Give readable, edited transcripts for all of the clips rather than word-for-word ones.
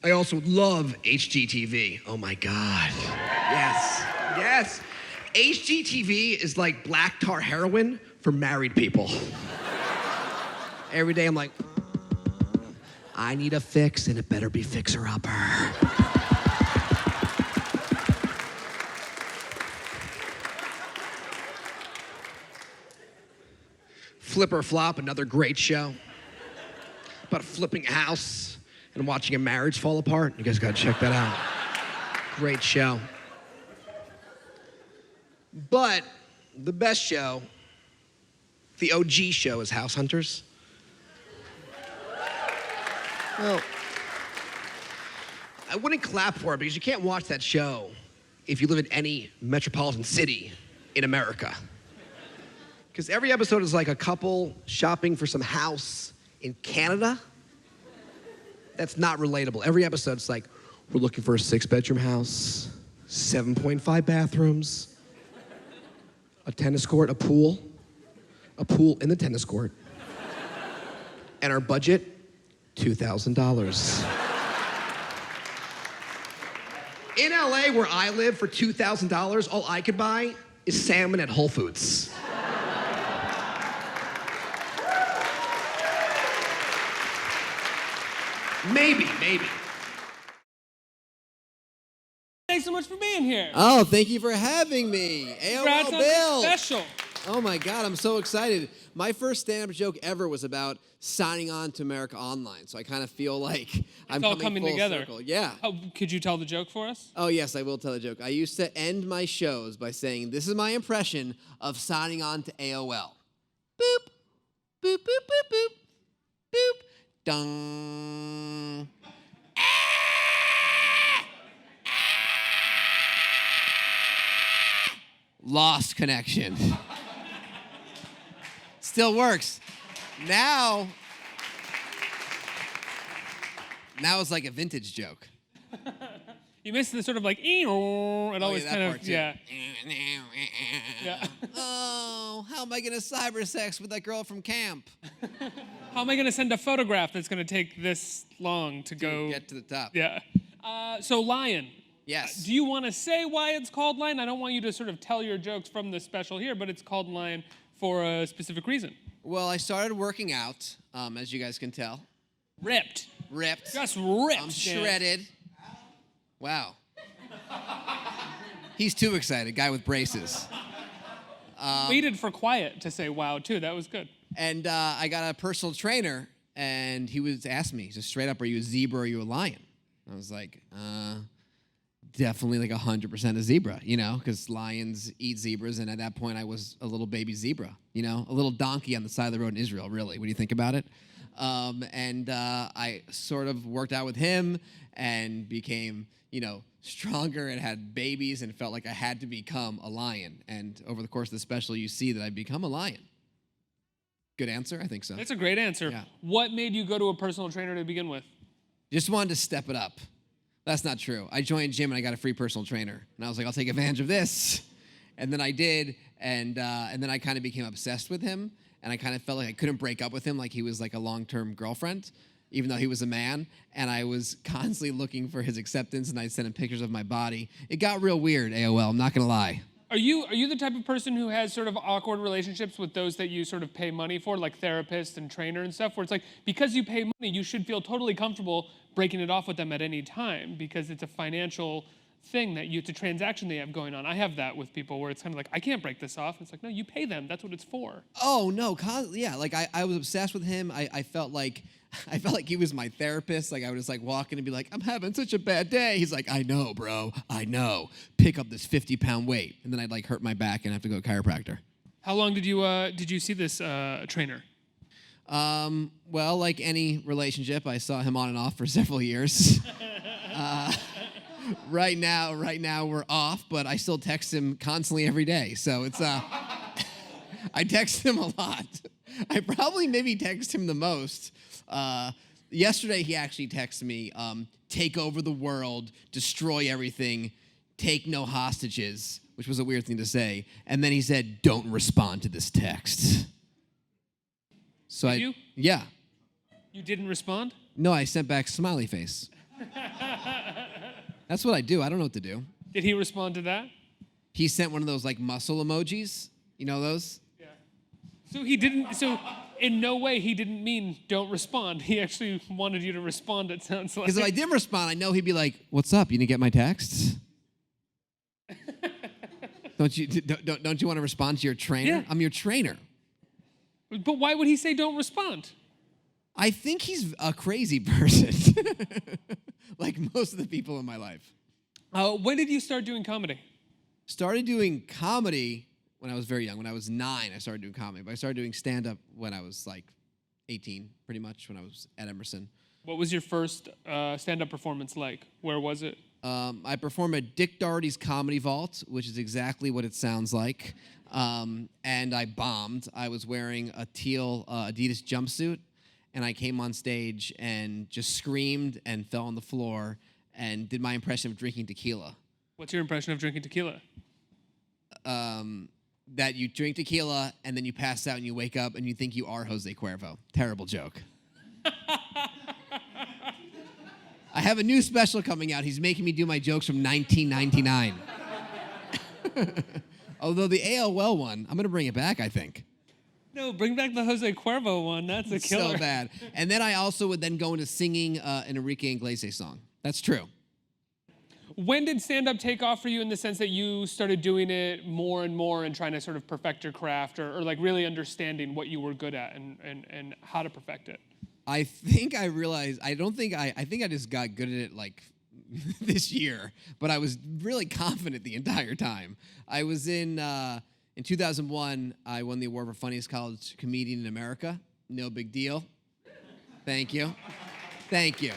I also love HGTV. Oh my God. Yes. HGTV is like black tar heroin for married people. Every day I'm like, I need a fix and it better be fixer-upper. Flip or Flop, another great show. About flipping a house and watching a marriage fall apart. You guys gotta check that out. Great show. But the best show, the OG show, is House Hunters. Well, I wouldn't clap for it because you can't watch that show if you live in any metropolitan city in America. Because every episode is like a couple shopping for some house in Canada. That's not relatable. Every episode's like, we're looking for a 6-bedroom house, 7.5 bathrooms, a tennis court, a pool in the tennis court, and our budget, $2,000. In LA, where I live, for $2,000, all I could buy is salmon at Whole Foods. Maybe. Thanks so much for being here. Oh, thank you for having me. Congrats AOL on this BUILD. special. Oh my God, I'm so excited. My first stand-up joke ever was about signing on to America Online. So I kind of feel like I'm all coming full together. circle. Yeah. Could you tell the joke for us? Oh yes, I will tell a joke. I used to end my shows by saying, this is my impression of signing on to AOL. Boop, boop, boop, boop, boop, boop, dung. Lost connection. Still works. Now it's like a vintage joke. You missed the sort of like, it always that kind part of, too. yeah. Oh, how am I gonna cyber sex with that girl from camp? How am I going to send a photograph that's going to take this long to go? Get to the top. Yeah. So Lion. Yes. Do you want to say why it's called Lion? I don't want you to sort of tell your jokes from the special here, but it's called Lion for a specific reason. Well, I started working out, as you guys can tell. Ripped. Just ripped. I'm shredded. Wow. He's too excited, guy with braces. Waited for quiet to say wow, too. That was good. And I got a personal trainer, and he was asking me, just straight up, are you a zebra or are you a lion? I was like, definitely like 100% a zebra, because lions eat zebras, and at that point I was a little baby zebra, a little donkey on the side of the road in Israel, really, when you think about it. And I sort of worked out with him and became, stronger and had babies and felt like I had to become a lion. And over the course of the special, you see that I've become a lion. Good answer? I think so. That's a great answer. Yeah. What made you go to a personal trainer to begin with? Just wanted to step it up. That's not true. I joined gym and I got a free personal trainer. And I was like, I'll take advantage of this. And then I did. And then I kind of became obsessed with him. And I kind of felt like I couldn't break up with him like he was like a long-term girlfriend, even though he was a man. And I was constantly looking for his acceptance, and I'd send him pictures of my body. It got real weird, AOL, I'm not going to lie. Are you the type of person who has sort of awkward relationships with those that you sort of pay money for, like therapists and trainer and stuff, where it's like, because you pay money, you should feel totally comfortable breaking it off with them at any time because it's a financial thing that it's a transaction they have going on. I have that with people where it's kind of like, I can't break this off. It's like, no, you pay them. That's what it's for. Oh, no. Yeah, like I was obsessed with him. I felt like he was my therapist. Like I would just like walk in and be like, I'm having such a bad day. He's like, I know, bro. I know. Pick up this 50-pound weight. And then I'd like hurt my back and have to go to a chiropractor. How long did you see this trainer? Well, like any relationship, I saw him on and off for several years. Right now we're off, but I still text him constantly every day. So it's I text him a lot. I probably maybe text him the most. Yesterday he actually texted me, take over the world, destroy everything, take no hostages, which was a weird thing to say. And then he said, don't respond to this text. So Did you? Yeah. You didn't respond? No, I sent back smiley face. That's what I do. I don't know what to do. Did he respond to that? He sent one of those like muscle emojis. You know those? Yeah. So he didn't. So in no way he didn't mean don't respond. He actually wanted you to respond. It sounds like. Because if I did respond, I know he'd be like, "What's up? You didn't get my texts? Don't you want to respond to your trainer? Yeah. I'm your trainer." But why would he say don't respond? I think he's a crazy person, like most of the people in my life. When did you start doing comedy? Started doing comedy when I was very young. When I was 9, I started doing comedy. But I started doing stand-up when I was like 18, pretty much, when I was at Emerson. What was your first stand-up performance like? Where was it? I performed at Dick Doherty's Comedy Vault, which is exactly what it sounds like. And I bombed. I was wearing a teal Adidas jumpsuit, and I came on stage and just screamed and fell on the floor and did my impression of drinking tequila. What's your impression of drinking tequila? That you drink tequila and then you pass out and you wake up and you think you are Jose Cuervo. Terrible joke. I have a new special coming out. He's making me do my jokes from 1999. Although the AOL one, I'm going to bring it back, I think. No, bring back the Jose Cuervo one. That's a killer. So bad. And then I also would then go into singing an Enrique Iglesias song. That's true. When did stand-up take off for you in the sense that you started doing it more and more and trying to sort of perfect your craft or like really understanding what you were good at and how to perfect it? I think I realized, I think I just got good at it like this year, but I was really confident the entire time. I was in 2001, I won the award for funniest college comedian in America. No big deal. Thank you. Thank you.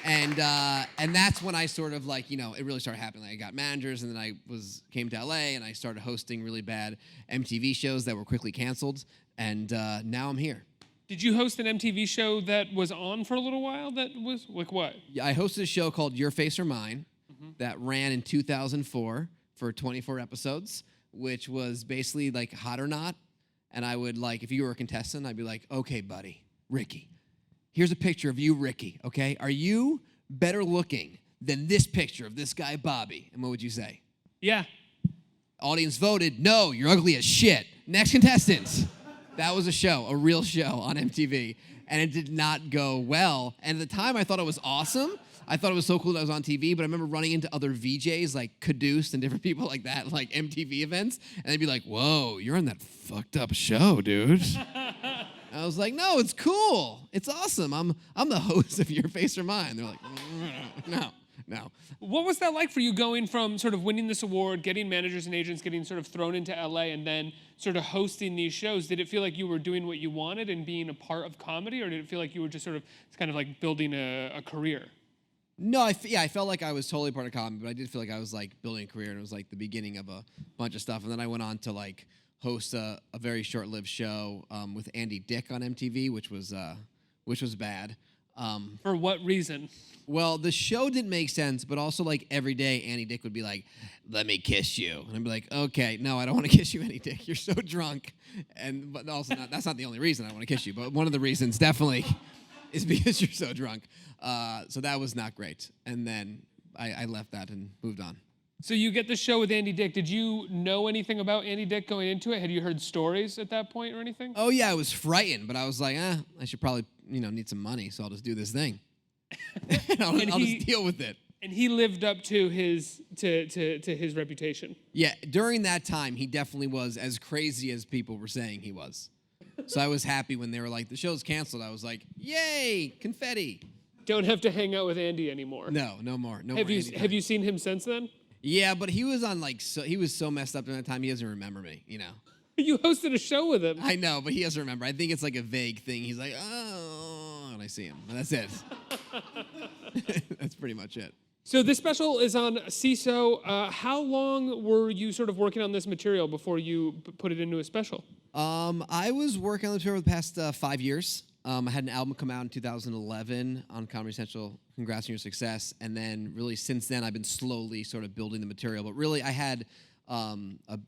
And that's when I sort of like, it really started happening. Like I got managers, and then I came to LA, and I started hosting really bad MTV shows that were quickly canceled, and now I'm here. Did you host an MTV show that was on for a little while that was like what? Yeah, I hosted a show called Your Face or Mine that ran in 2004 for 24 episodes, which was basically like Hot or Not. And I would like, if you were a contestant, I'd be like, okay, buddy, Ricky, here's a picture of you, Ricky, okay? Are you better looking than this picture of this guy, Bobby? And what would you say? Yeah. Audience voted, no, you're ugly as shit. Next contestant. That was a show, a real show on MTV, and it did not go well. And at the time, I thought it was awesome. I thought it was so cool that I was on TV, but I remember running into other VJs like Caduce and different people like that, like MTV events, and they'd be like, whoa, you're on that fucked up show, dude. I was like, no, it's cool. It's awesome. I'm the host of Your Face or Mine. They're like, no. What was that like for you going from sort of winning this award, getting managers and agents, getting sort of thrown into LA, and then sort of hosting these shows? Did it feel like you were doing what you wanted and being a part of comedy, or did it feel like you were just sort of kind of like building a career? No, I felt like I was totally part of comedy, but I did feel like I was like building a career, and it was like the beginning of a bunch of stuff. And then I went on to like host a very short-lived show with Andy Dick on MTV, which was bad. For what reason? Well, the show didn't make sense, but also like every day, Andy Dick would be like, "Let me kiss you," and I'd be like, "Okay, no, I don't want to kiss you, Andy Dick. You're so drunk." But also, that's not the only reason I want to kiss you. But one of the reasons definitely is because you're so drunk. So that was not great. And then I left that and moved on. So you get the show with Andy Dick. Did you know anything about Andy Dick going into it? Had you heard stories at that point or anything? Oh yeah, I was frightened, but I was like, I should probably need some money, so I'll just do this thing. I'll just deal with it. And he lived up to his his reputation. Yeah, during that time, he definitely was as crazy as people were saying he was. So I was happy when they were like, the show's canceled. I was like, yay, confetti. Don't have to hang out with Andy anymore. No more. Have you seen him since then? Yeah, but he was on he was so messed up during that time, he doesn't remember me, You hosted a show with him. I know, but he doesn't remember. I think it's like a vague thing. He's like, oh, and I see him. And that's it. That's pretty much it. So this special is on SEESO. How long were you sort of working on this material before you put it into a special? I was working on the material for the past 5 years. I had an album come out in 2011 on Comedy Central, Congrats on Your Success. And then really since then, I've been slowly sort of building the material. But really, I had I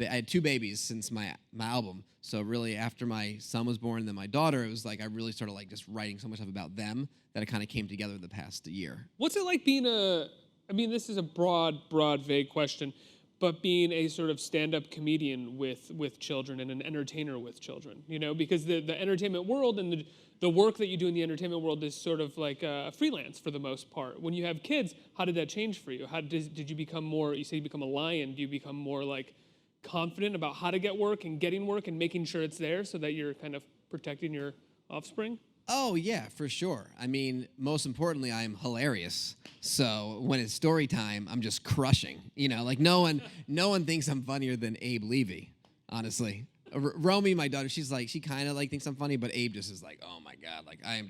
had 2 babies since my album. So really, after my son was born and then my daughter, it was like I really started like just writing so much stuff about them that it kind of came together the past year. What's it like being I mean, this is a broad, vague question, but being a sort of stand-up comedian with children and an entertainer with children, you know, because the entertainment world and the work that you do in the entertainment world is sort of like freelance for the most part. When you have kids, how did that change for you? How did you become more, you say you become a lion, do you become more like confident about how to get work and getting work and making sure it's there so that you're kind of protecting your offspring? Oh, yeah, for sure. I mean, most importantly, I'm hilarious. So when it's story time, I'm just crushing. You know, like no one thinks I'm funnier than Abe Levy, honestly. Romy, my daughter, she kind of like thinks I'm funny, but Abe just is like, oh my God, like I'm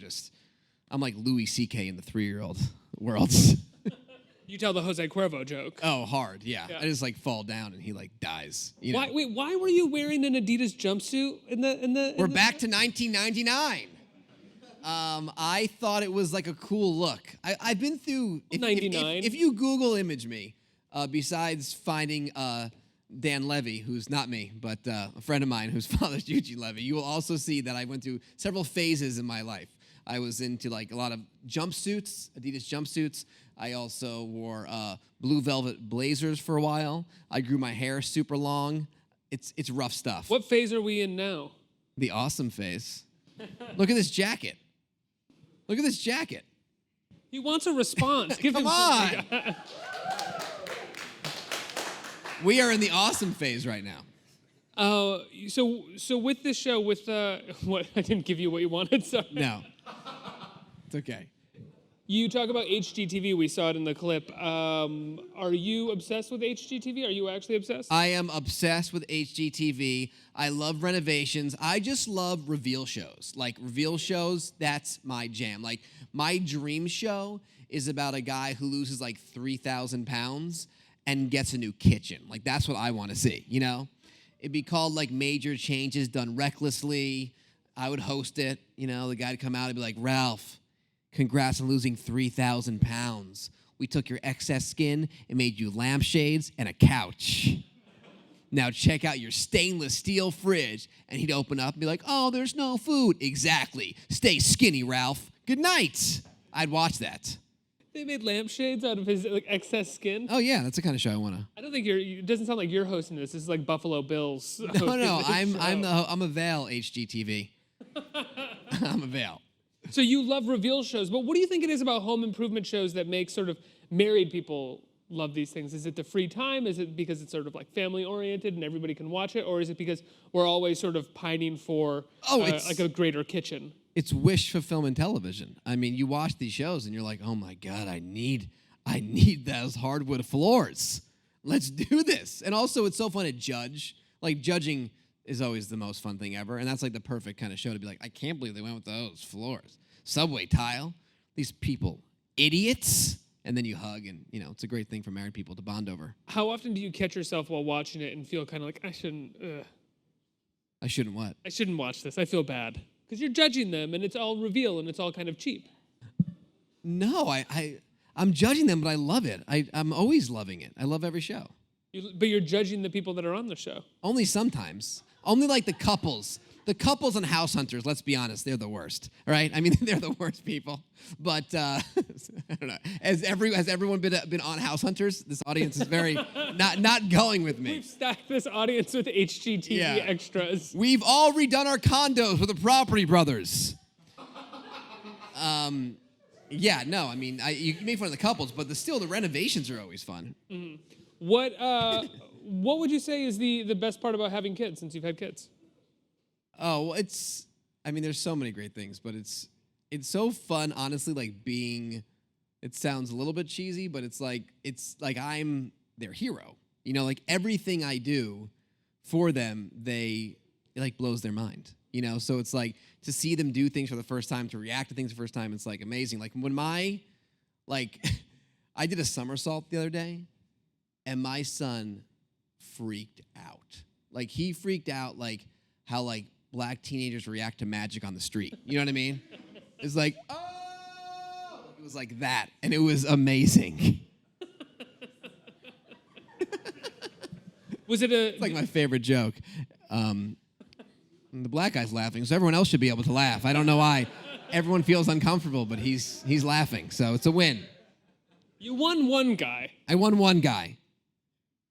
like Louis C.K. in the 3-year-old world. You tell the Jose Cuervo joke. Oh, hard, yeah. I just like fall down and he like dies. You know? Why were you wearing an Adidas jumpsuit in the? We're back to 1999. I thought it was like a cool look. I've been through 99. If you Google image me, besides finding Dan Levy, who's not me, but a friend of mine whose father's Eugene Levy, you will also see that I went through several phases in my life. I was into like a lot of jumpsuits, Adidas jumpsuits. I also wore blue velvet blazers for a while. I grew my hair super long. It's rough stuff. What phase are we in now? The awesome phase. Look at this jacket. Look at this jacket. He wants a response. Give Come him on. We are in the awesome phase right now. So with this show, with what I didn't give you what you wanted. Sorry. No, it's okay. You talk about HGTV. We saw it in the clip. Are you obsessed with HGTV? Are you actually obsessed? I am obsessed with HGTV. I love renovations. I just love reveal shows. Like reveal shows, that's my jam. Like my dream show is about a guy who loses like 3,000 pounds and gets a new kitchen. Like that's what I want to see, you know? It'd be called like Major Changes Done Recklessly. I would host it, you know, the guy'd come out and be like, Ralph, congrats on losing 3,000 pounds. We took your excess skin and made you lampshades and a couch. Now check out your stainless steel fridge. And he'd open up and be like, oh, there's no food. Exactly. Stay skinny, Ralph. Good night. I'd watch that. They made lampshades out of his like excess skin. Oh yeah, that's the kind of show I want to. I don't think it doesn't sound like you're hosting this. This is like Buffalo Bills. No, I'm a Vail HGTV. I'm a Vail. So you love reveal shows, but what do you think it is about home improvement shows that make sort of married people love these things? Is it the free time? Is it because it's sort of like family oriented and everybody can watch it? Or is it because we're always sort of pining for like a greater kitchen? It's wish fulfillment television. I mean, you watch these shows and you're like, oh my God, I need those hardwood floors. Let's do this. And also it's so fun to judge. Like judging is always the most fun thing ever. And that's like the perfect kind of show to be like, I can't believe they went with those floors. Subway tile, these people, idiots. And then you hug and, you know, it's a great thing for married people to bond over. How often do you catch yourself while watching it and feel kind of like, I shouldn't what? I shouldn't watch this. I feel bad. Because you're judging them and it's all reveal and it's all kind of cheap. No, I'm judging them, but I love it. I'm always loving it. I love every show. But you're judging the people that are on the show. Only sometimes. Only like the couples. The couples on House Hunters, let's be honest, they're the worst, right? I mean, they're the worst people. But I don't know. Has everyone been on House Hunters? This audience is very not going with me. We've stacked this audience with HGTV extras. We've all redone our condos with the Property Brothers. Yeah, no, I mean, you can make fun of the couples, but still the renovations are always fun. Mm-hmm. What would you say is the best part about having kids since you've had kids? Oh, well, there's so many great things, but it's so fun, honestly, like it sounds a little bit cheesy, but it's like I'm their hero. You know, like everything I do for them, it like blows their mind. You know, so it's like to see them do things for the first time, to react to things the first time, it's like amazing. Like when I did a somersault the other day, and my son freaked out. Like he freaked out like how like black teenagers react to magic on the street. You know what I mean? It's like, oh! It was like that, and it was amazing. Was it a? It's like my favorite joke. The black guy's laughing, so everyone else should be able to laugh. I don't know why. Everyone feels uncomfortable, but he's laughing, so it's a win. You won one guy. I won one guy.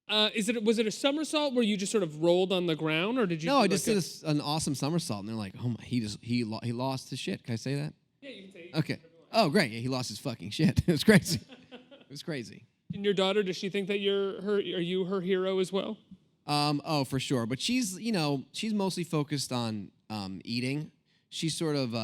Was it a somersault where you just sort of rolled on the ground, or did you? No, I just did an awesome somersault, and they're like, "Oh my, he lost his shit." Can I say that? Yeah, you can say it. Okay. Oh, great. Yeah, he lost his fucking shit. It was crazy. It was crazy. And your daughter, does she think that are you her hero as well? Oh, for sure. But she's mostly focused on eating. She sort of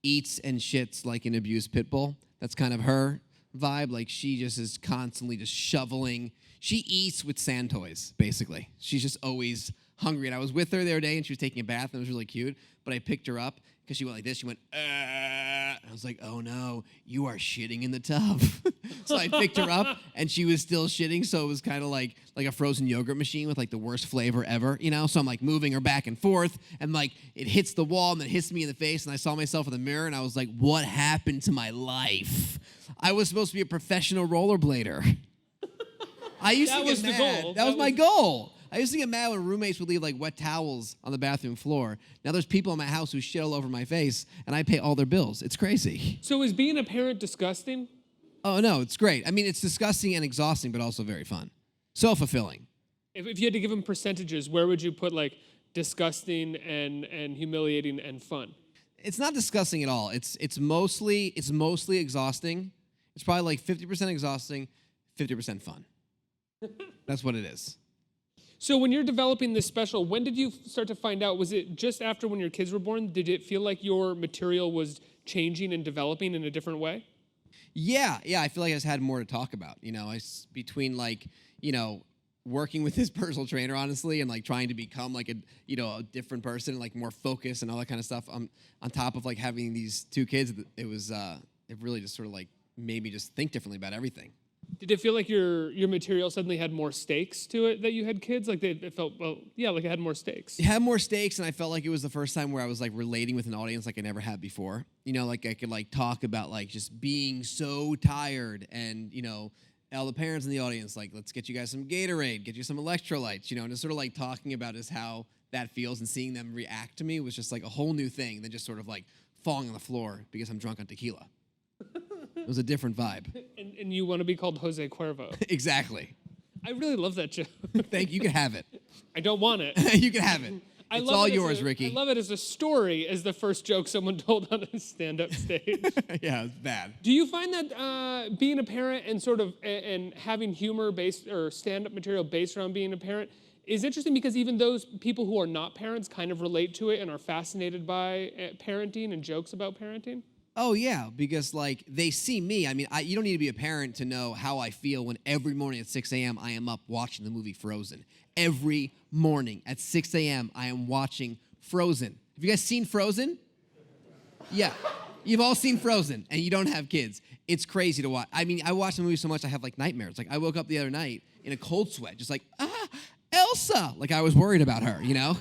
eats and shits like an abused pit bull. That's kind of her vibe. Like, she just is constantly just shoveling. She eats with sand toys, basically. She's just always hungry. And I was with her the other day, and she was taking a bath, and it was really cute. But I picked her up because she went like this. She went, and I was like, oh no, you are shitting in the tub. So I picked her up, and she was still shitting. So it was kind of like a frozen yogurt machine with like the worst flavor ever, you know? So I'm like moving her back and forth, and like it hits the wall, and then hits me in the face. And I saw myself in the mirror, and I was like, what happened to my life? I was supposed to be a professional rollerblader. I used to get mad. That was my goal. I used to get mad when roommates would leave like wet towels on the bathroom floor. Now there's people in my house who shit all over my face, and I pay all their bills. It's crazy. So is being a parent disgusting? Oh no, it's great. I mean, it's disgusting and exhausting, but also very fun. So fulfilling. If you had to give them percentages, where would you put like disgusting and humiliating and fun? It's not disgusting at all. It's mostly exhausting. It's probably like 50% exhausting, 50% fun. That's what it is. So when you're developing this special, when did you start to find out? Was it just after when your kids were born? Did it feel like your material was changing and developing in a different way? Yeah. I feel like I just had more to talk about. You know, between like, you know, working with this personal trainer, honestly, and like trying to become like a different person, like more focused and all that kind of stuff. On top of like having these two kids, it really just sort of like made me just think differently about everything. Did it feel like your material suddenly had more stakes to it that you had kids? Like it felt, like it had more stakes. It had more stakes, and I felt like it was the first time where I was like relating with an audience like I never had before. You know, like I could like talk about like just being so tired, and you know, all the parents in the audience, like, let's get you guys some Gatorade, get you some electrolytes, you know, and just sort of like talking about just how that feels, and seeing them react to me was just like a whole new thing than just sort of like falling on the floor because I'm drunk on tequila. It was a different vibe. And you want to be called Jose Cuervo. Exactly. I really love that joke. Thank you. You can have it. I don't want it. You can have it. It's all yours, Ricky. I love it as a story, as the first joke someone told on a stand-up stage. Yeah, it's bad. Do you find that being a parent and sort of and having humor-based or stand-up material based around being a parent is interesting, because even those people who are not parents kind of relate to it and are fascinated by parenting and jokes about parenting? Oh, yeah, because, like, they see me. I mean, you don't need to be a parent to know how I feel when every morning at 6 a.m. I am up watching the movie Frozen. Every morning at 6 a.m. I am watching Frozen. Have you guys seen Frozen? Yeah. You've all seen Frozen, and you don't have kids. It's crazy to watch. I mean, I watch the movie so much I have, like, nightmares. Like, I woke up the other night in a cold sweat, just like, Elsa! Like, I was worried about her, you know?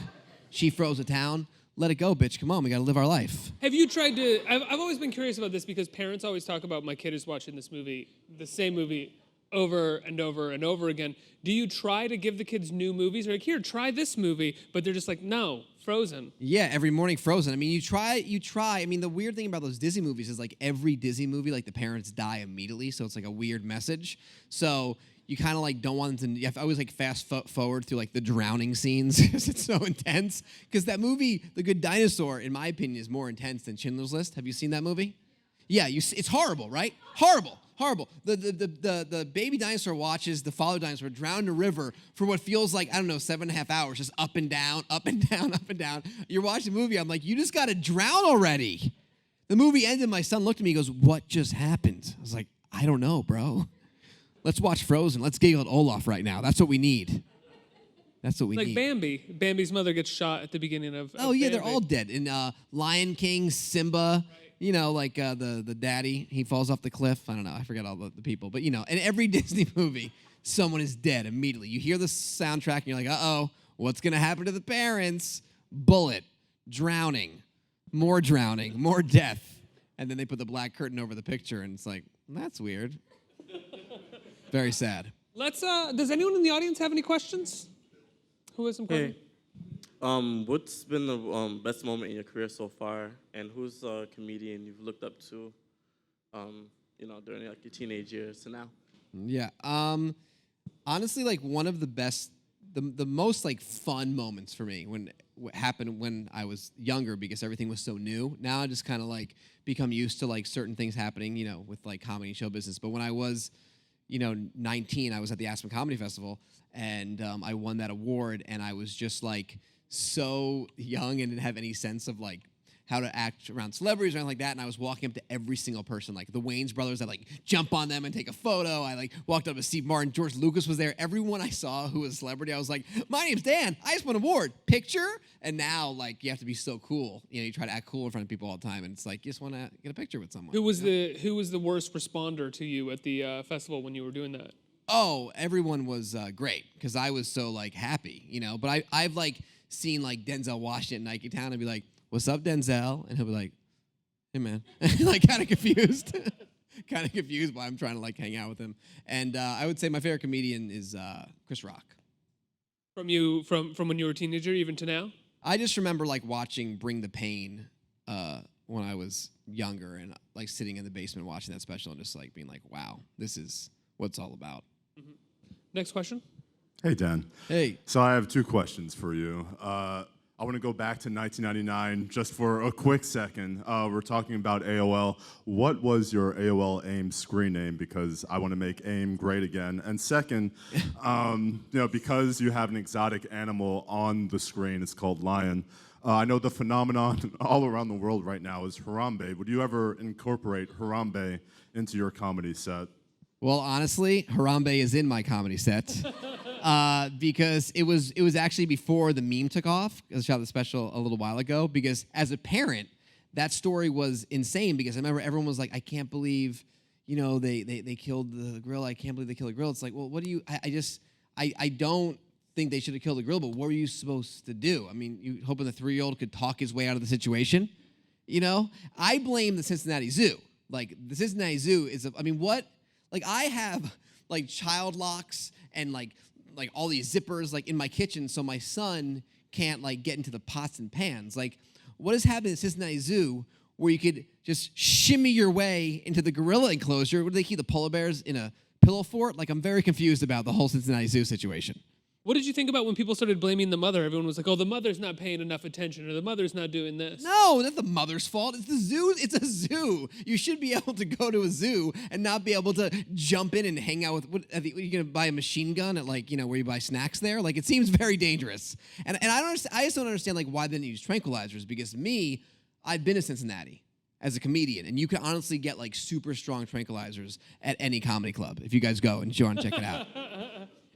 She froze a town. Let it go, bitch. Come on, we gotta live our life. Have you tried to, I've always been curious about this, because parents always talk about, my kid is watching this movie, the same movie, over and over and over again. Do you try to give the kids new movies? Or like, here, try this movie, but they're just like, no, Frozen. Yeah, every morning Frozen. I mean, you try. I mean, the weird thing about those Disney movies is like every Disney movie, like the parents die immediately, so it's like a weird message. So you kind of like don't want them to. I always like fast forward through like the drowning scenes because it's so intense. Because that movie, The Good Dinosaur, in my opinion, is more intense than Schindler's List. Have you seen that movie? Yeah, it's horrible, right? Horrible. The baby dinosaur watches the father dinosaur drown in a river for what feels like, I don't know, 7.5 hours, just up and down, up and down, up and down. You're watching the movie, I'm like, you just gotta drown already. The movie ended, my son looked at me, he goes, what just happened? I was like, I don't know, bro. Let's watch Frozen. Let's giggle at Olaf right now. That's what we need. That's what we need. Like Bambi. Bambi's mother gets shot at the beginning of Oh, yeah, Bambi. they're all dead. In Lion King, Simba, you know, like the daddy, he falls off the cliff. I don't know. I forget all the people. But, you know, in every Disney movie, someone is dead immediately. You hear the soundtrack, and you're like, uh-oh, what's going to happen to the parents? Bullet, drowning, more death. And then they put the black curtain over the picture, and it's like, that's weird. Very sad. Does anyone in the audience have any questions? Who has some questions? What's been the best moment in your career so far, and who's a comedian you've looked up to, during like your teenage years to now? Yeah. Honestly, like one of the best, the most like fun moments for me happened when I was younger because everything was so new. Now I just kind of like become used to like certain things happening, with like comedy show business. But when I was, 19, I was at the Aspen Comedy Festival and I won that award, and I was just like so young and didn't have any sense of like how to act around celebrities or anything like that. And I was walking up to every single person, like the Wayans brothers, I like jump on them and take a photo. I like walked up to Steve Martin, George Lucas was there. Everyone I saw who was a celebrity, I was like, my name's Dan, I just won an award, picture? And now like you have to be so cool. You try to act cool in front of people all the time, and it's like you just want to get a picture with someone. Who was the worst responder to you at the festival when you were doing that? Oh, everyone was great because I was so like happy, But I've like seen like Denzel Washington at Nike Town and be like, "What's up, Denzel?" And he'll be like, "Hey, man," like kind of confused, but I'm trying to like hang out with him. And I would say my favorite comedian is Chris Rock. From when you were a teenager, even to now? I just remember like watching Bring the Pain when I was younger, and like sitting in the basement watching that special and just like being like, "Wow, this is what it's all about." Mm-hmm. Next question. Hey, Dan. Hey. So I have two questions for you. I want to go back to 1999 just for a quick second. We're talking about AOL. What was your AOL AIM screen name? Because I want to make AIM great again. And second, because you have an exotic animal on the screen, it's called lion. I know the phenomenon all around the world right now is Harambee. Would you ever incorporate Harambee into your comedy set? Well, honestly, Harambee is in my comedy set because it was actually before the meme took off. I shot the special a little while ago because as a parent, that story was insane because I remember everyone was like, "I can't believe, they killed the gorilla. I can't believe they killed the gorilla." It's like, well, what do you? I don't think they should have killed the gorilla, but what were you supposed to do? I mean, you hoping the 3-year-old could talk his way out of the situation? I blame the Cincinnati Zoo. Like the Cincinnati Zoo is, what? Like I have like child locks and like all these zippers like in my kitchen so my son can't like get into the pots and pans. Like what has happened at Cincinnati Zoo where you could just shimmy your way into the gorilla enclosure? What do they keep the polar bears in a pillow fort? Like I'm very confused about the whole Cincinnati Zoo situation. What did you think about when people started blaming the mother? Everyone was like, "Oh, the mother's not paying enough attention, or the mother's not doing this." No, that's the mother's fault. It's the zoo. It's a zoo. You should be able to go to a zoo and not be able to jump in and hang out with. Are you gonna buy a machine gun at where you buy snacks there? Like it seems very dangerous. And I just don't understand like why they didn't use tranquilizers. Because I've been to Cincinnati as a comedian, and you can honestly get like super strong tranquilizers at any comedy club if you guys go and you want to check it out.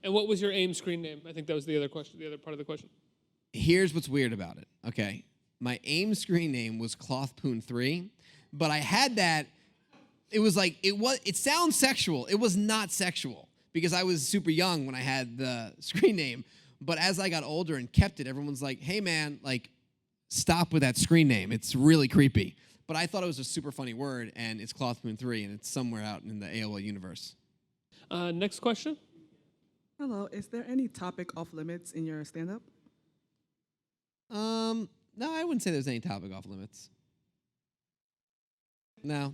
And what was your AIM screen name? I think that was the other question, the other part of the question. Here's what's weird about it, okay? My AIM screen name was Clothpoon 3, but I had that, it sounds sexual. It was not sexual because I was super young when I had the screen name. But as I got older and kept it, everyone's like, "Hey man, like stop with that screen name. It's really creepy." But I thought it was a super funny word, and it's Clothpoon 3, and it's somewhere out in the AOL universe. Next question. Hello, is there any topic off limits in your stand-up? No, I wouldn't say there's any topic off limits. No.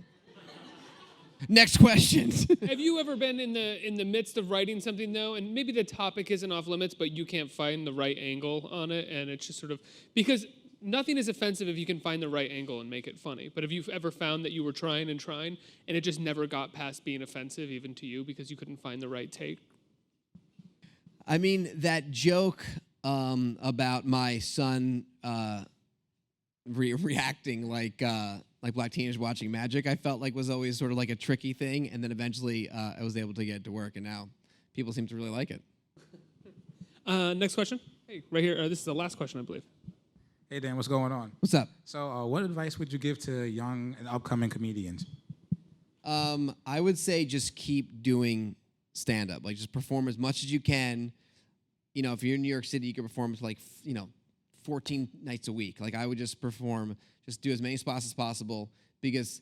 Next question. Have you ever been in the midst of writing something though, and maybe the topic isn't off limits, but you can't find the right angle on it, and it's just sort of because nothing is offensive if you can find the right angle and make it funny. But have you ever found that you were trying and it just never got past being offensive even to you because you couldn't find the right take? I mean, that joke about my son reacting like black teenagers watching magic, I felt like was always sort of like a tricky thing, and then eventually I was able to get it to work, and now people seem to really like it. Next question. Hey, right here. This is the last question, I believe. Hey, Dan, what's going on? What's up? So what advice would you give to young and upcoming comedians? I would say just keep doing stand-up. Like, just perform as much as you can. If you're in New York City, you can perform like, 14 nights a week. Like, I would just do as many spots as possible because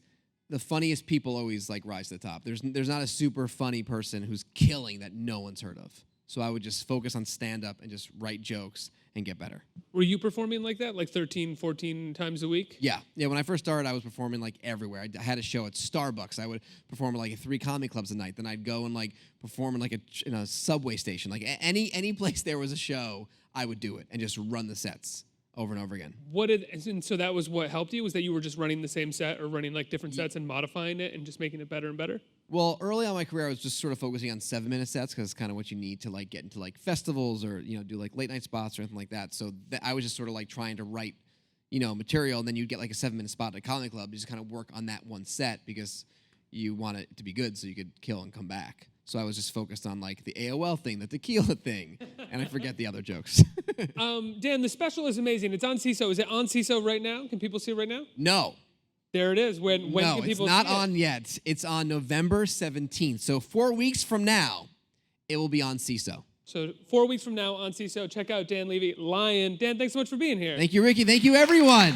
the funniest people always, like, rise to the top. There's not a super funny person who's killing that no one's heard of. So I would just focus on stand-up and just write jokes and get better. Were you performing like that, like 13, 14 times a week? Yeah. When I first started, I was performing like everywhere. I had a show at Starbucks. I would perform at like 3 comedy clubs a night. Then I'd go and like perform in like in a subway station. Like any place there was a show, I would do it and just run the sets over and over again. And so that was what helped you? Was that you were just running the same set or running like different sets and modifying it and just making it better and better? Well, early on in my career, I was just sort of focusing on 7-minute sets because it's kind of what you need to like get into like festivals or do like late night spots or anything like that. So I was just sort of like trying to write, material, and then you'd get like a 7-minute spot at a comedy club. You just kind of work on that one set because you want it to be good so you could kill and come back. So I was just focused on like the AOL thing, the tequila thing, and I forget the other jokes. Dan, the special is amazing. It's on SEESO. Is it on SEESO right now? Can people see it right now? No. There it is. When No, can it's people not see it? on yet. It's on November 17th. So 4 weeks from now, it will be on SEESO. So 4 weeks from now on SEESO, check out Dan Levy, Lion. Dan, thanks so much for being here. Thank you, Ricky. Thank you, everyone.